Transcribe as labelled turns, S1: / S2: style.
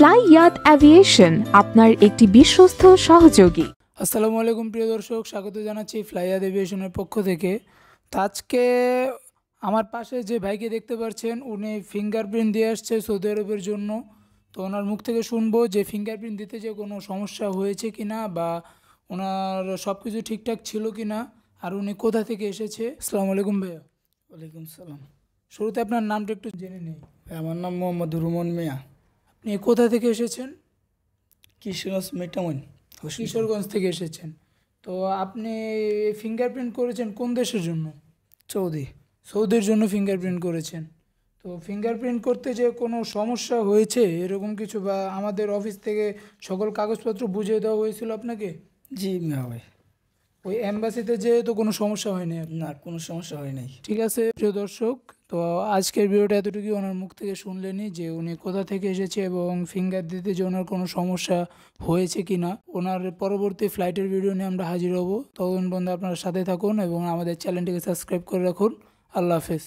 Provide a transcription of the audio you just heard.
S1: ফ্লাইয়াত aviation আপনার একটি বিশ্বস্ত সহযোগী।
S2: আসসালামু আলাইকুম প্রিয় দর্শক, স্বাগত জানাচ্ছি ফ্লাইয়াত এভিয়েশনের পক্ষ থেকে। তো আজকে আমার পাশে যে ভাইকে দেখতে পাচ্ছেন, উনি ফিঙ্গারপ্রিন্ট দিয়ে আসছে সৌদি আরবের জন্য। তো ওনার মুখ থেকে শুনবো যে ফিঙ্গারপ্রিন্ট দিতে যে কোনো সমস্যা হয়েছে কি না, বা ওনার সব কিছু ঠিকঠাক ছিল কি না, আর উনি কোথা থেকে এসেছে। আসসালামু আলাইকুম ভাইয়া।
S3: ওয়ালাইকুম সালাম।
S2: শুরুতে আপনার নামটা একটু জেনে নেই।
S3: আমার নাম মোহাম্মদ রুমন মিয়া,
S2: আপনি কোথা থেকে এসেছেন?
S3: কিশোরগঞ্জ মেটামন।
S2: কিশোরগঞ্জ থেকে এসেছেন। তো আপনি ফিঙ্গারপ্রিন্ট করেছেন কোন দেশের জন্য?
S3: সৌদি।
S2: সৌদির জন্য ফিঙ্গারপ্রিন্ট করেছেন। তো ফিঙ্গারপ্রিন্ট করতে যে কোনো সমস্যা হয়েছে এরকম কিছু, বা আমাদের অফিস থেকে সকল কাগজপত্র বুঝিয়ে দেওয়া হয়েছিল আপনাকে?
S3: জি মিয়া ভাই।
S2: ওই অ্যাম্বাসিতে যে তো কোনো সমস্যা হয়নি আপনার?
S3: না, কোনো সমস্যা হয় নাই।
S2: ঠিক আছে প্রিয় দর্শক, তো আজকের ভিডিওটা এতটুকুই। ওনার মুখ থেকে শুনলেনি যে উনি কোথা থেকে এসেছে এবং ফিঙ্গার দিতে যে ওনার কোনো সমস্যা হয়েছে কি না। ওনার পরবর্তী ফ্লাইটের ভিডিও নিয়ে আমরা হাজির হব। তখন বন্ধু আপনারা সাথে থাকুন এবং আমাদের চ্যানেলটিকে সাবস্ক্রাইব করে রাখুন। আল্লাহ হাফেজ।